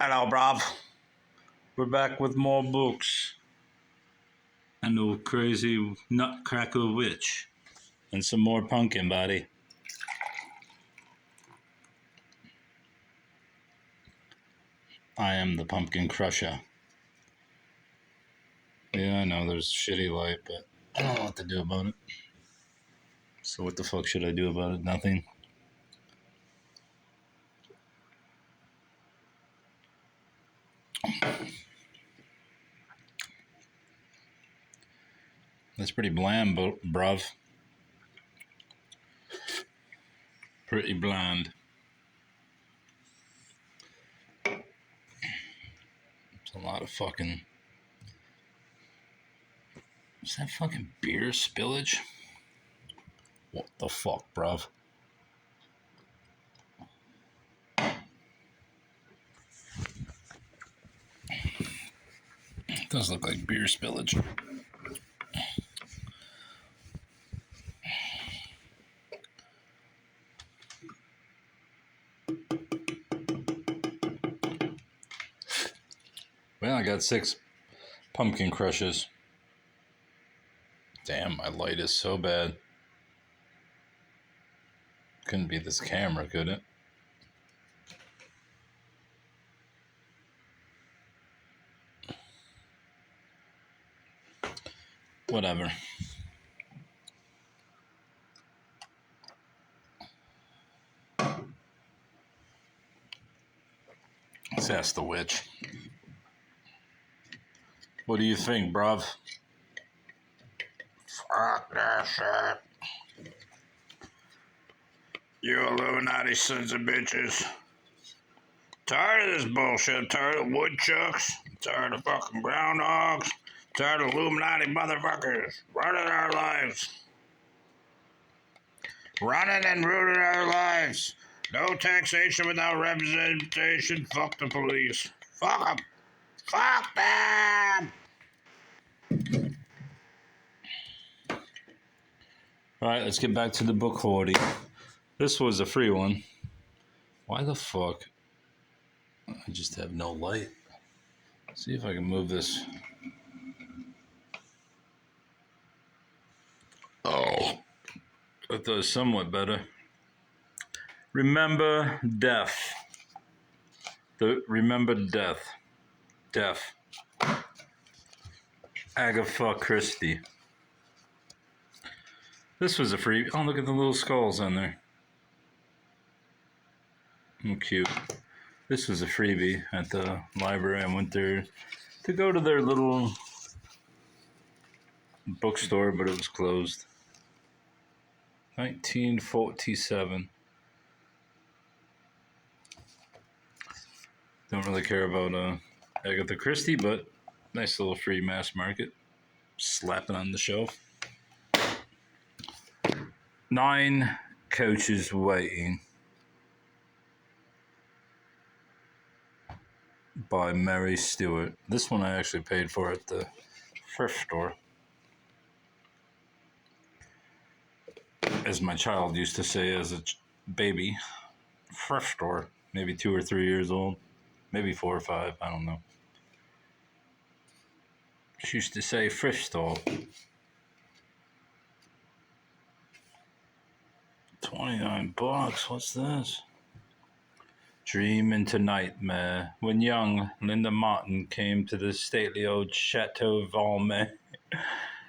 Hello, bruv. We're back with more books. And the crazy nutcracker witch. And some more pumpkin, buddy. I am the pumpkin crusher. Yeah, I know there's shitty light, but I don't know what to do about it. So what the fuck should I do about it? Nothing. That's pretty bland, bruv. Pretty bland. It's a lot of fucking... Is that fucking beer spillage? What the fuck, bruv? It does look like beer spillage. Well, I got 6 pumpkin crushes. Damn, my light is so bad. Couldn't be this camera, could it? Whatever. Let's ask the witch. What do you think, bruv? Fuck that shit. You Illuminati sons of bitches. Tired of this bullshit. Tired of woodchucks. Tired of fucking groundhogs. Tired of Illuminati motherfuckers running our lives. Running and ruining our lives. No taxation without representation. Fuck the police. Fuck them. Fuck them! Alright, let's get back to the book hoarding. This was a free one. Why the fuck? I just have no light. See if I can move this. Oh. That does somewhat better. Remember death. Remember death. Death. Agatha Christie. This was a free... Oh, look at the little skulls on there. Oh, cute. This was a freebie at the library. I went there to go to their little bookstore, but it was closed. 1947. Don't really care about Agatha Christie, but nice little free mass market. Slap it on the shelf. 9 Coaches Waiting by Mary Stewart. This one I actually paid for at the thrift store. As my child used to say as a baby, thrift store. Maybe 2 or 3 years old. Maybe 4 or 5, I don't know. She used to say thrift store. 29 bucks, what's this? Dream into nightmare. When young, Linda Martin came to the stately old Chateau Valmy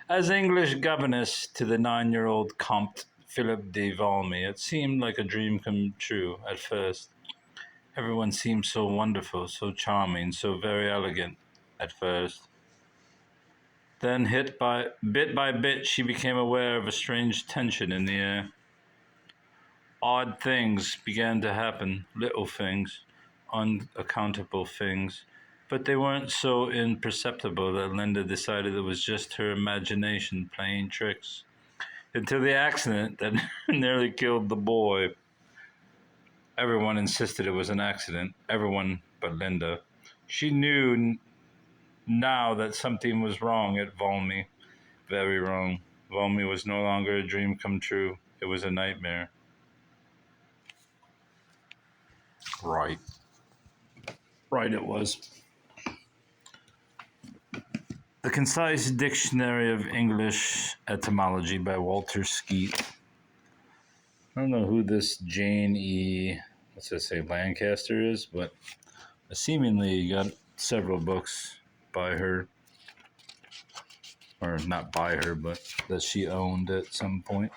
as English governess to the 9-year-old Comte Philip de Valmy. It seemed like a dream come true at first. Everyone seemed so wonderful, so charming, so very elegant at first. Then, bit by bit, she became aware of a strange tension in the air. Odd things began to happen, little things, unaccountable things, but they weren't so imperceptible that Linda decided it was just her imagination playing tricks. Until the accident that nearly killed the boy. Everyone insisted it was an accident, everyone but Linda. She knew now that something was wrong at Valmy, very wrong. Valmy was no longer a dream come true, it was a nightmare. Right. right it was. The Concise Dictionary of English Etymology by Walter Skeet. I don't know who this Jane E. What's that say, Lancaster is, but I seemingly got several books by her, or not by her, but that she owned at some point.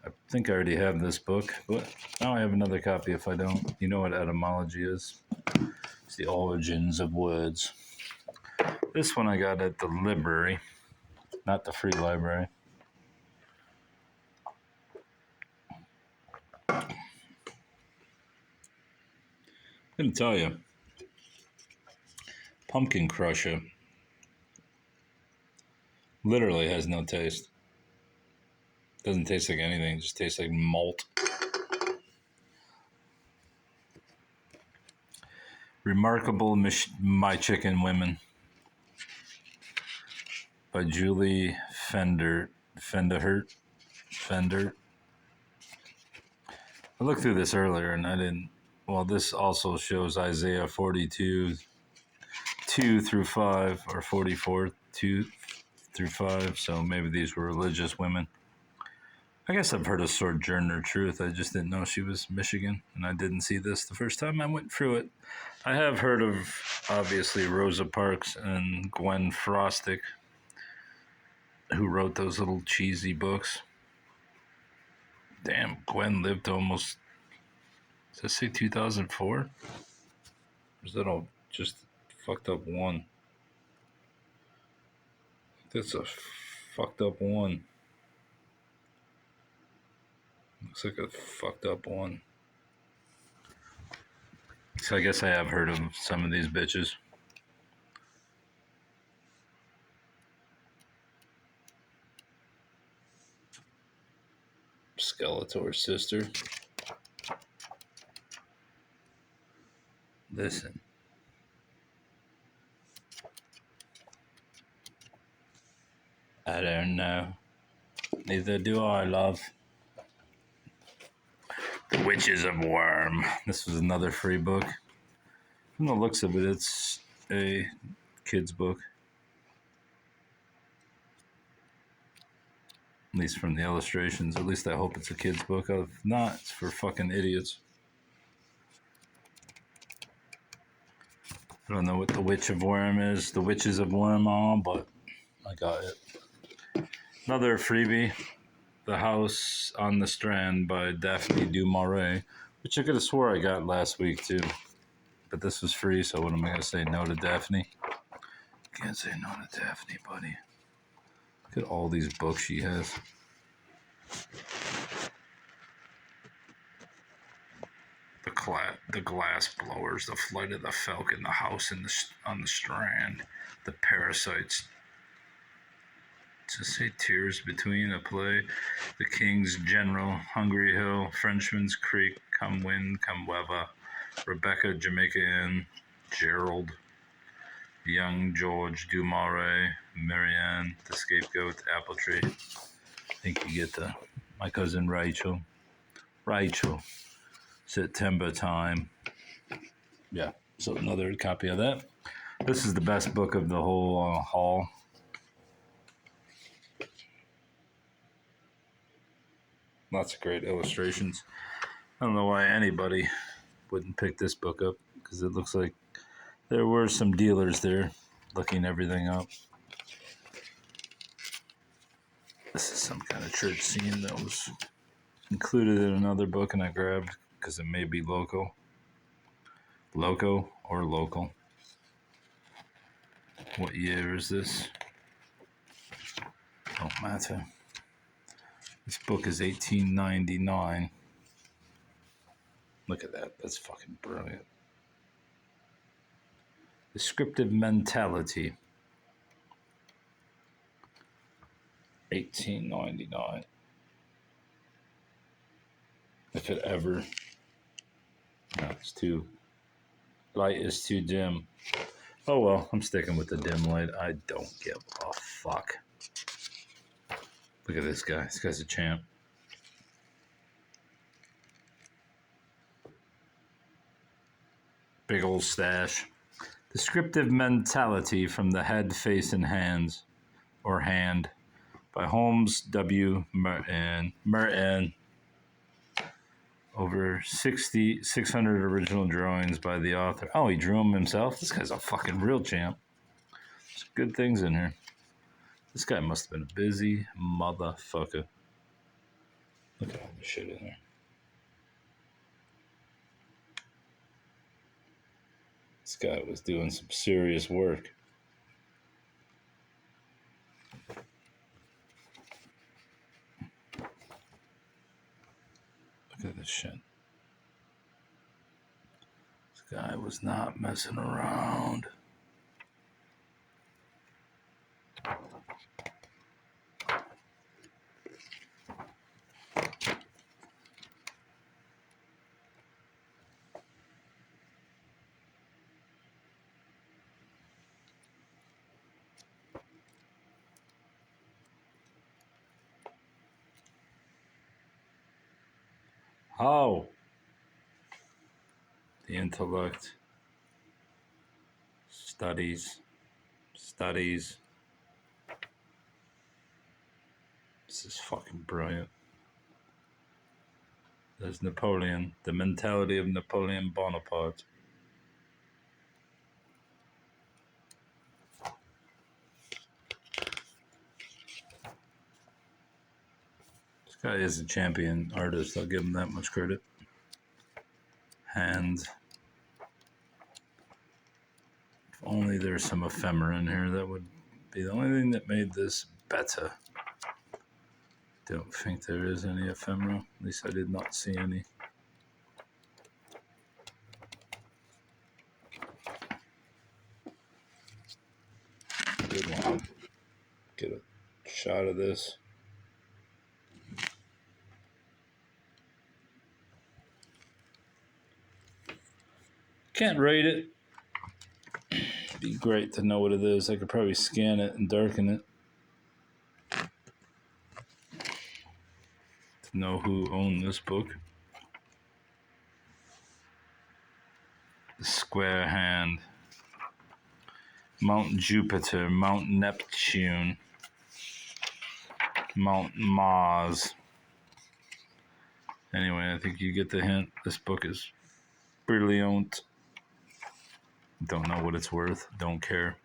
I think I already have this book, but now I have another copy if I don't. You know what etymology is? It's the origins of words. This one I got at the library, not the free library. I'm going to tell you, Pumpkin Crusher literally has no taste. Doesn't taste like anything, it just tastes like malt. Remarkable My Chicken Women by Julie Fender. I looked through this earlier and I didn't. Well, this also shows Isaiah 42, 2 through 5, or 44, 2 through 5. So maybe these were religious women. I guess I've heard of Sojourner Truth. I just didn't know she was Michigan, and I didn't see this the first time I went through it. I have heard of, obviously, Rosa Parks and Gwen Frostic, who wrote those little cheesy books. Damn, Gwen lived almost, does that say 2004? Or is that all just fucked up one? That's a fucked up one. Looks like a fucked up one. So I guess I have heard of some of these bitches. Skeletor sister. Listen. I don't know. Neither do I, love. The Witches of Worm. This was another free book. From the looks of it, it's a kid's book. At least from the illustrations. At least I hope it's a kid's book. If not, it's for fucking idiots. I don't know what the Witch of Worm is. The Witches of Worm are, but I got it. Another freebie. The House on the Strand by Daphne du Maurier, which I could have swore I got last week too. But this was free, so what am I going to say no to Daphne? Can't say no to Daphne, buddy. Look at all these books she has. The Glass Blowers, The Flight of the Falcon, The House on the Strand, The Parasites. To say Tears Between, a play, The King's General, Hungry Hill, Frenchman's Creek, Come Wind, Come Weather, Rebecca, Jamaica Inn, Gerald, Young George du Maurier, Marianne, The Scapegoat, Apple Tree. I think you get my cousin Rachel, September Time. Yeah, so another copy of that. This is the best book of the whole haul. Lots of great illustrations. I don't know why anybody wouldn't pick this book up, because it looks like there were some dealers there looking everything up. This is some kind of church scene that was included in another book and I grabbed because it may be local. Loco or local. What year is this? Don't matter. This book is 1899. Look at that. That's fucking brilliant. Descriptive Mentality. 1899. If it ever... No, it's too... Light is too dim. Oh well, I'm sticking with the dim light. I don't give a fuck. Look at this guy. This guy's a champ. Big old stash. Descriptive Mentality from the Head, Face, and Hands, or Hand, by Holmes W. Merton. Over 600 original drawings by the author. Oh, he drew them himself? This guy's a fucking real champ. There's good things in here. This guy must have been a busy motherfucker. Look at all the shit in there. This guy was doing some serious work. Look at this shit. This guy was not messing around. Oh, the intellect, studies. This is fucking brilliant. There's Napoleon, the mentality of Napoleon Bonaparte. This guy is a champion artist. I'll give him that much credit. Hands. If only there's some ephemera in here, that would be the only thing that made this better. Don't think there is any ephemera. At least I did not see any. Good one. Get a shot of this. Can't rate it. It'd be great to know what it is. I could probably scan it and darken it to know who owned this book. The Square Hand. Mount Jupiter, Mount Neptune, Mount Mars. Anyway, I think you get the hint. This book is brilliant. Don't know what it's worth. Don't care.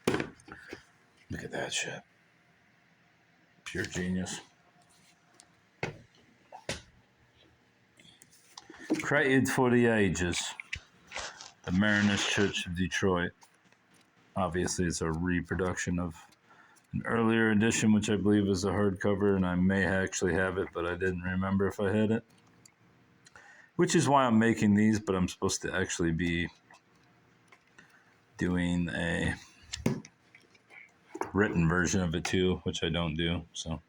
Look at that shit. Pure genius. Created for the ages. The Mariners Church of Detroit. Obviously, it's a reproduction of an earlier edition, which I believe is a hardcover, and I may actually have it, but I didn't remember if I had it. Which is why I'm making these, but I'm supposed to actually be doing a written version of it too, which I don't do. So,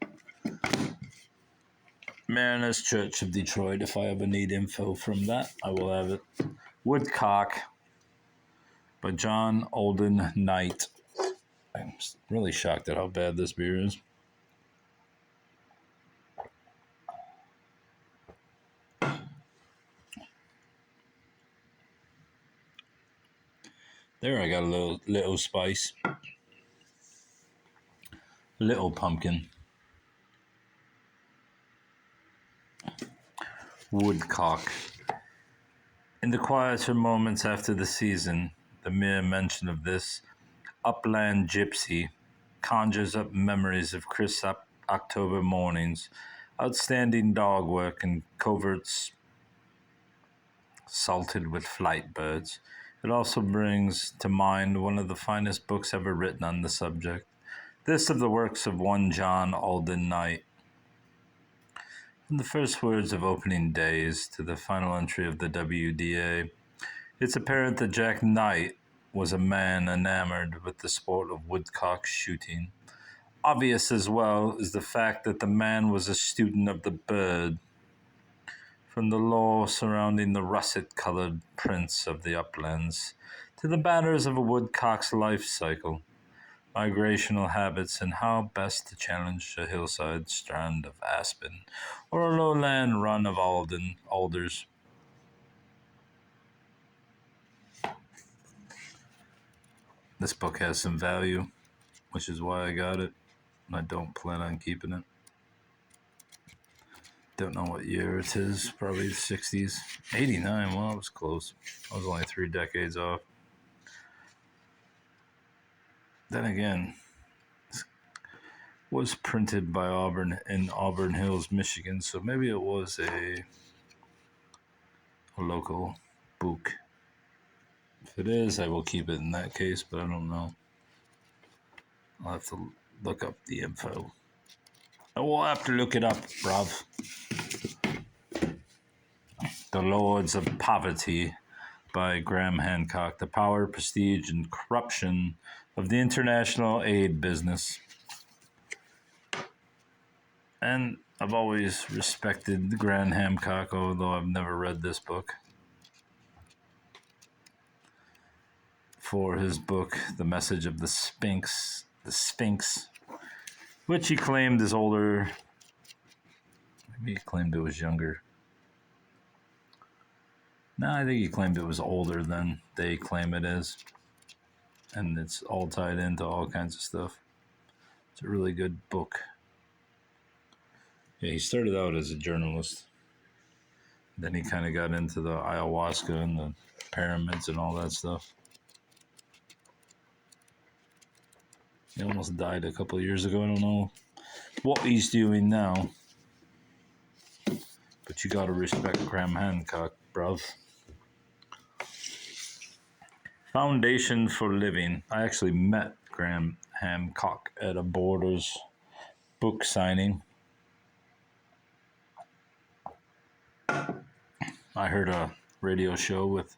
Mariners Church of Detroit. If I ever need info from that, I will have it. Woodcock by John Alden Knight. I'm really shocked at how bad this beer is. There, I got a little spice. Little pumpkin. Woodcock. In the quieter moments after the season, the mere mention of this upland gypsy conjures up memories of crisp October mornings, outstanding dog work, and coverts salted with flight birds. It also brings to mind one of the finest books ever written on the subject, this of the works of one John Alden Knight. From the first words of opening days to the final entry of the WDA, it's apparent that Jack Knight was a man enamored with the sport of woodcock shooting. Obvious as well is the fact that the man was a student of the bird. From the lore surrounding the russet-colored prints of the uplands to the matters of a woodcock's life cycle, migrational habits, and how best to challenge a hillside strand of aspen or a lowland run of alders. This book has some value, which is why I got it. I don't plan on keeping it. Don't know what year it is. Probably the 60s. 89. Well, I was close. I was only 3 decades off. Then again, it was printed by Auburn in Auburn Hills, Michigan. So maybe it was a local book. If it is, I will keep it in that case, but I don't know. I'll have to look up the info. I will have to look it up, bruv. The Lords of Poverty by Graham Hancock. The Power, Prestige, and Corruption of the International Aid Business. And I've always respected Graham Hancock, although I've never read this book. For his book, The Message of the Sphinx, which he claimed is older. Maybe he claimed it was younger. No, I think he claimed it was older than they claim it is. And it's all tied into all kinds of stuff. It's a really good book. Yeah, he started out as a journalist. Then he kind of got into the ayahuasca and the pyramids and all that stuff. He almost died a couple of years ago. I don't know what he's doing now. But you gotta respect Graham Hancock, bruv. Foundation for Living. I actually met Graham Hancock at a Borders book signing. I heard a radio show with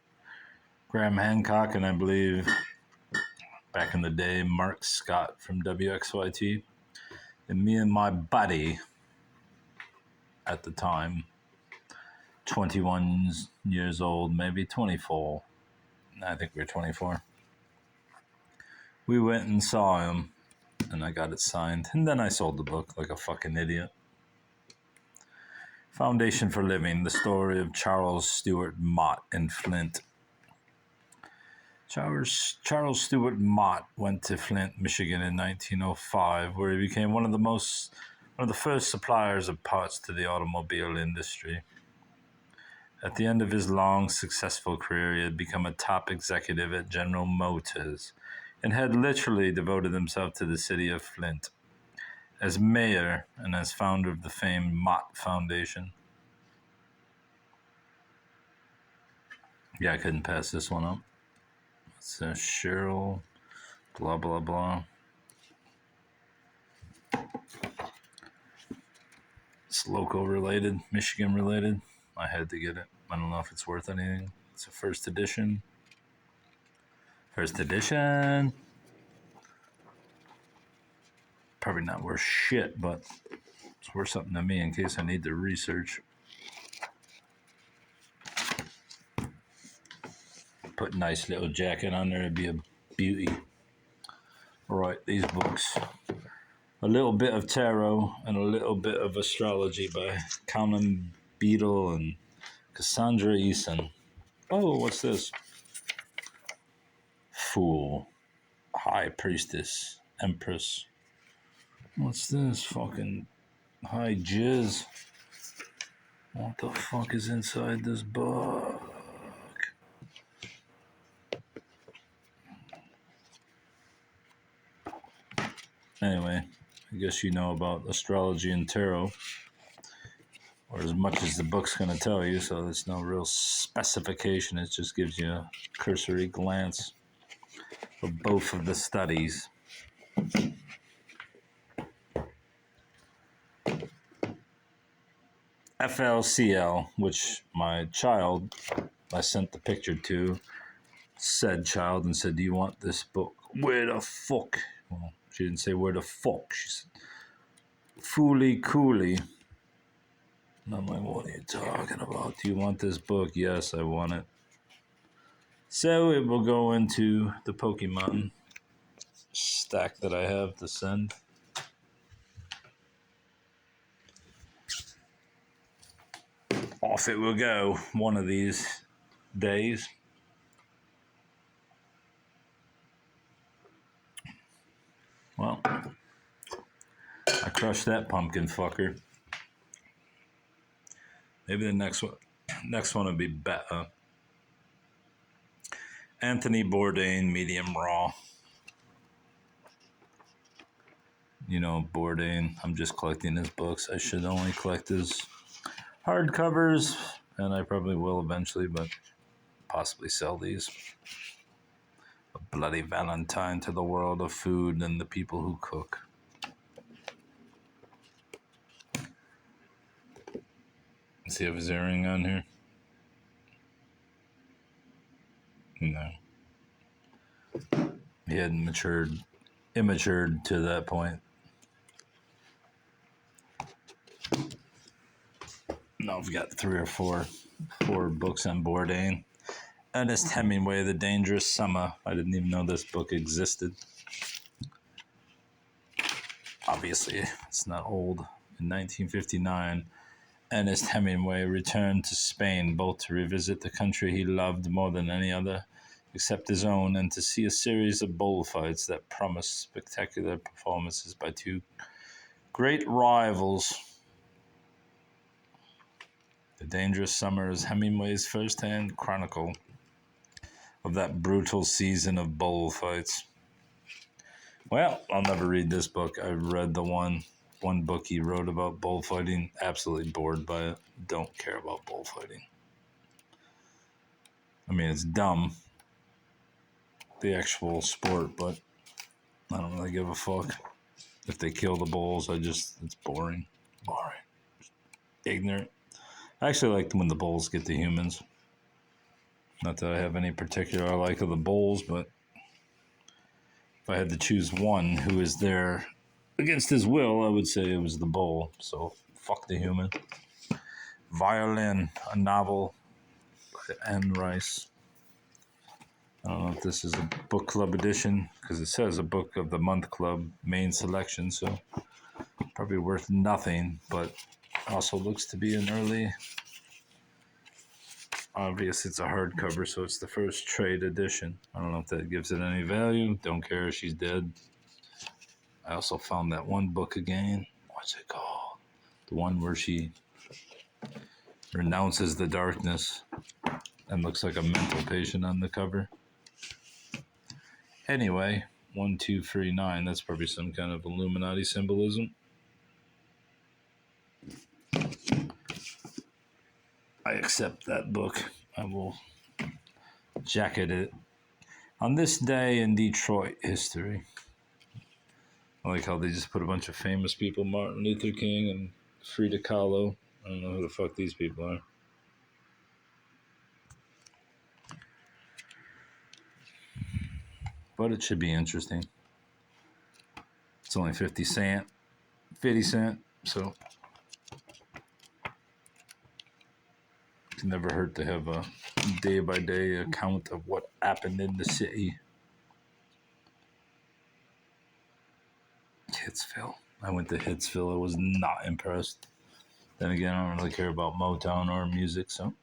Graham Hancock and I believe back in the day, Mark Scott from WXYT. And me and my buddy at the time, 21 years old, maybe 24. I think we were 24. We went and saw him, and I got it signed. And then I sold the book like a fucking idiot. Foundation for Living, the story of Charles Stewart Mott in Flint. Charles Stewart Mott went to Flint, Michigan in 1905, where he became one of the first suppliers of parts to the automobile industry. At the end of his long, successful career, he had become a top executive at General Motors and had literally devoted himself to the city of Flint as mayor and as founder of the famed Mott Foundation. Yeah, I couldn't pass this one up. It's Cheryl, blah, blah, blah. It's local related, Michigan related. I had to get it. I don't know if it's worth anything. It's a first edition. First edition. Probably not worth shit, but it's worth something to me in case I need to research. Put a nice little jacket on there, it'd be a beauty. All right, these books. A little bit of tarot and a little bit of astrology by Conan Beadle and Cassandra Eason. Oh, what's this? Fool. High Priestess. Empress. What's this? Fucking High Jizz. What the fuck is inside this book? Anyway, I guess you know about astrology and tarot, or as much as the book's going to tell you, so there's no real specification. It just gives you a cursory glance of both of the studies. FLCL, which my child, I sent the picture to, said child and said, do you want this book? Where the fuck? Well, she didn't say where the fuck. She said, Fooly Cooly. And I'm like, what are you talking about? Do you want this book? Yes, I want it. So it will go into the Pokemon stack that I have to send. Off it will go one of these days. Well, I crushed that pumpkin fucker. Maybe the next one will be better. Anthony Bourdain, medium raw. You know, Bourdain. I'm just collecting his books. I should only collect his hardcovers, and I probably will eventually, but possibly sell these. A bloody Valentine to the world of food and the people who cook. Does he have his earring on here? No. He hadn't immatured to that point. No, I've got 3 or 4 books on Bourdain. Ernest Hemingway, The Dangerous Summer. I didn't even know this book existed. Obviously, it's not old. In 1959, Ernest Hemingway returned to Spain both to revisit the country he loved more than any other except his own and to see a series of bullfights that promised spectacular performances by 2 great rivals. The Dangerous Summer is Hemingway's first-hand chronicle of that brutal season of bullfights. Well, I'll never read this book. I read the one book he wrote about bullfighting. Absolutely bored by it. Don't care about bullfighting. I mean, it's dumb, the actual sport, but I don't really give a fuck. If they kill the bulls, it's boring. Boring. Ignorant. I actually like when the bulls get the humans. Not that I have any particular like of the bulls, but if I had to choose one who is there against his will, I would say it was the bull. So fuck the human. Violin, a novel by Anne Rice. I don't know if this is a book club edition because it says a book of the month club main selection, so probably worth nothing, but also looks to be an early. Obviously, it's a hardcover, so it's the first trade edition. I don't know if that gives it any value. Don't care. She's dead. I also found that one book again. What's it called? The one where she renounces the darkness and looks like a mental patient on the cover. Anyway, 1239. That's probably some kind of Illuminati symbolism. I accept that book. I will jacket it. On this day in Detroit history. I like how they just put a bunch of famous people, Martin Luther King and Frida Kahlo. I don't know who the fuck these people are. But it should be interesting. It's only 50 cents, so it can never hurt to have a day-by-day account of what happened in the city. Hitsville. I went to Hitsville. I was not impressed. Then again, I don't really care about Motown or music, so.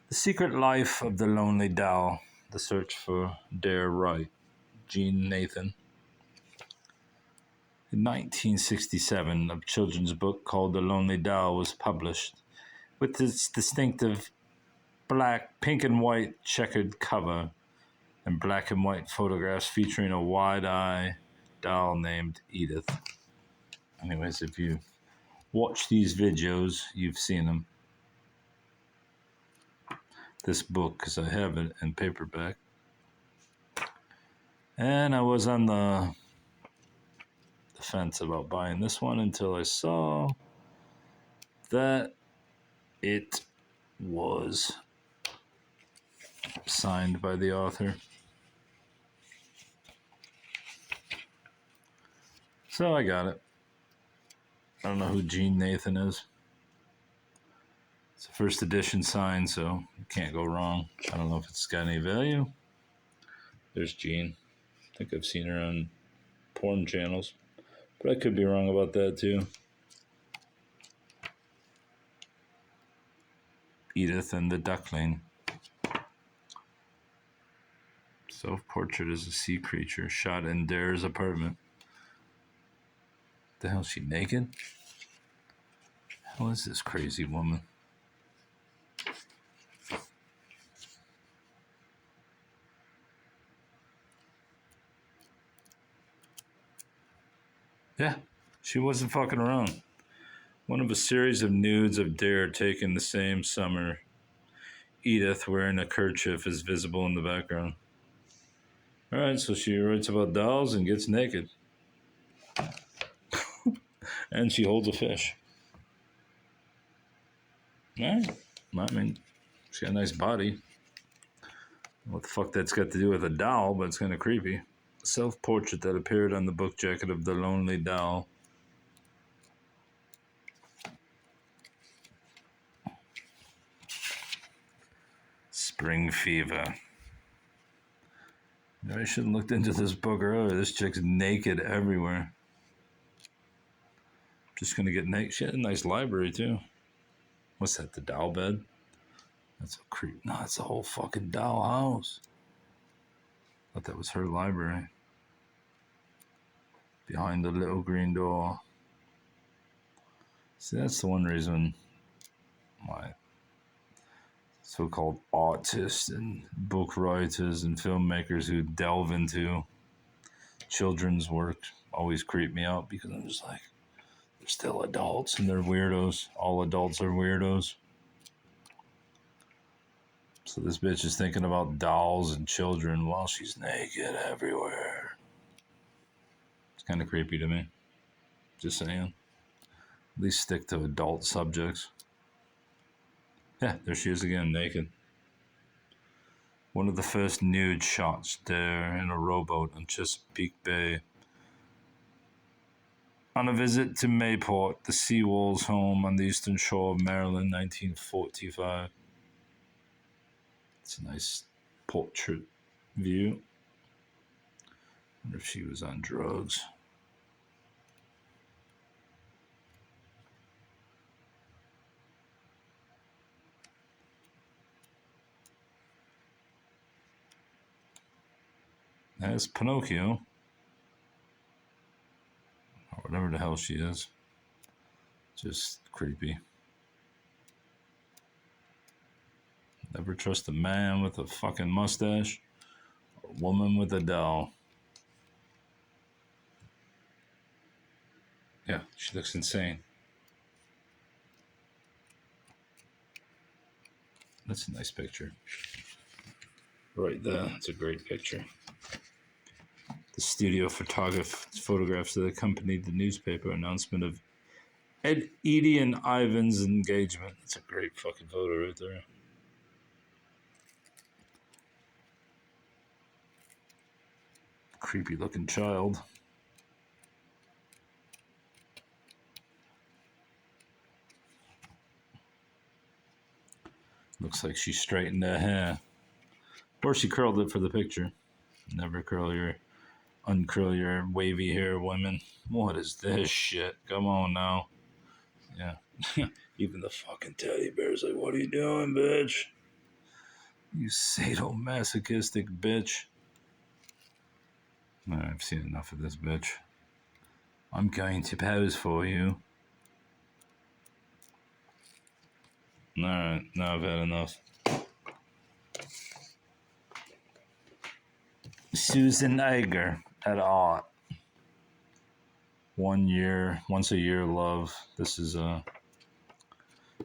The Secret Life of the Lonely Doll. The Search for Dare Wright. Gene Nathan. In 1967, a children's book called The Lonely Doll was published with its distinctive pink and white checkered cover and black and white photographs featuring a wide-eye doll named Edith. Anyways, if you watch these videos, you've seen them. This book, because I have it in paperback. And I was on the fence about buying this one until I saw that it was signed by the author. So I got it. I don't know who Gene Nathan is. It's a first edition sign, so you can't go wrong. I don't know if it's got any value. There's Gene. I think I've seen her on porn channels. But I could be wrong about that too. Edith and the Duckling. Self-portrait as a sea creature shot in Dare's apartment. The hell is she naked? How is this crazy woman? Yeah, she wasn't fucking around. One of a series of nudes of Dare taken the same summer. Edith wearing a kerchief is visible in the background. Alright, so she writes about dolls and gets naked. And she holds a fish. Alright. I mean, she's got a nice body. What the fuck that's got to do with a doll, but it's kind of creepy. A self-portrait that appeared on the book jacket of The Lonely Doll. Spring Fever. I should have looked into this book earlier. This chick's naked everywhere. Just gonna get naked. She had a nice library too. What's that? The doll bed? That's a creep. No, it's a whole fucking doll house. Thought that was her library. Behind the little green door. See, that's the one reason why so-called artists and book writers and filmmakers who delve into children's work always creep me out, because I'm just like, they're still adults and they're weirdos. All adults are weirdos. So this bitch is thinking about dolls and children while she's naked everywhere. It's kind of creepy to me. Just saying. At least stick to adult subjects. Yeah, there she is again, naked. One of the first nude shots there in a rowboat on Chesapeake Bay. On a visit to Mayport, the Seawolves' home on the eastern shore of Maryland, 1945. It's a nice portrait view. I wonder if she was on drugs. That's Pinocchio. Or whatever the hell she is. Just creepy. Never trust a man with a fucking mustache or a woman with a doll. Yeah, she looks insane. That's a nice picture. Right there. That's a great picture. The studio photographs that accompanied the newspaper announcement of Edie and Ivan's engagement. It's a great fucking photo right there. Creepy looking child. Looks like she straightened her hair. Or she curled it for the picture. Never uncurl your wavy hair, women. What is this shit? Come on now. Yeah. Even the fucking teddy bear's like, what are you doing, bitch? You sadomasochistic bitch. I've seen enough of this bitch. I'm going to pose for you. Alright, now I've had enough. Susan Eiger at art. Once a year love. This is a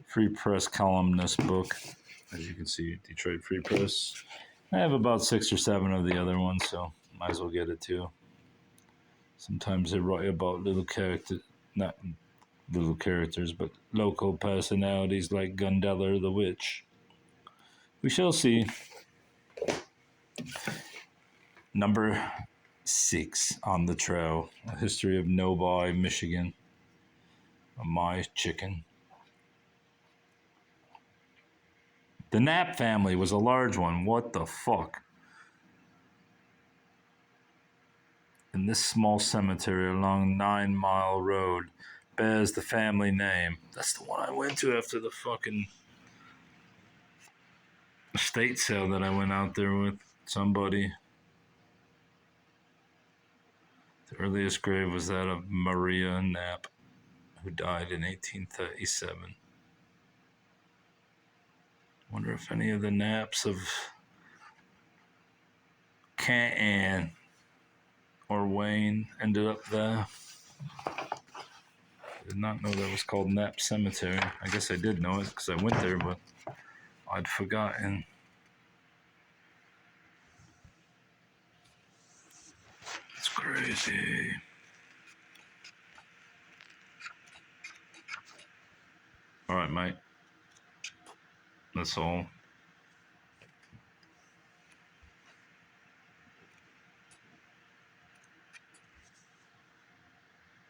Free Press columnist book. As you can see, Detroit Free Press. I have about 6 or 7 of the other ones, so might as well get it too. Sometimes they write about not little characters, but local personalities like Gundeller the Witch. We shall see. Number 6 on the trail. A history of Novi, Michigan. My chicken. The Knapp family was a large one. What the fuck? in this small cemetery along 9 Mile Road bears the family name. That's the one I went to after the fucking estate sale that I went out there with somebody. The earliest grave was that of Maria Knapp, who died in 1837. Wonder if any of the Knapps of Canton or Wayne ended up there. I did not know that was called Knapp Cemetery. I guess I did know it because I went there, but I'd forgotten. It's crazy. All right, mate. That's all.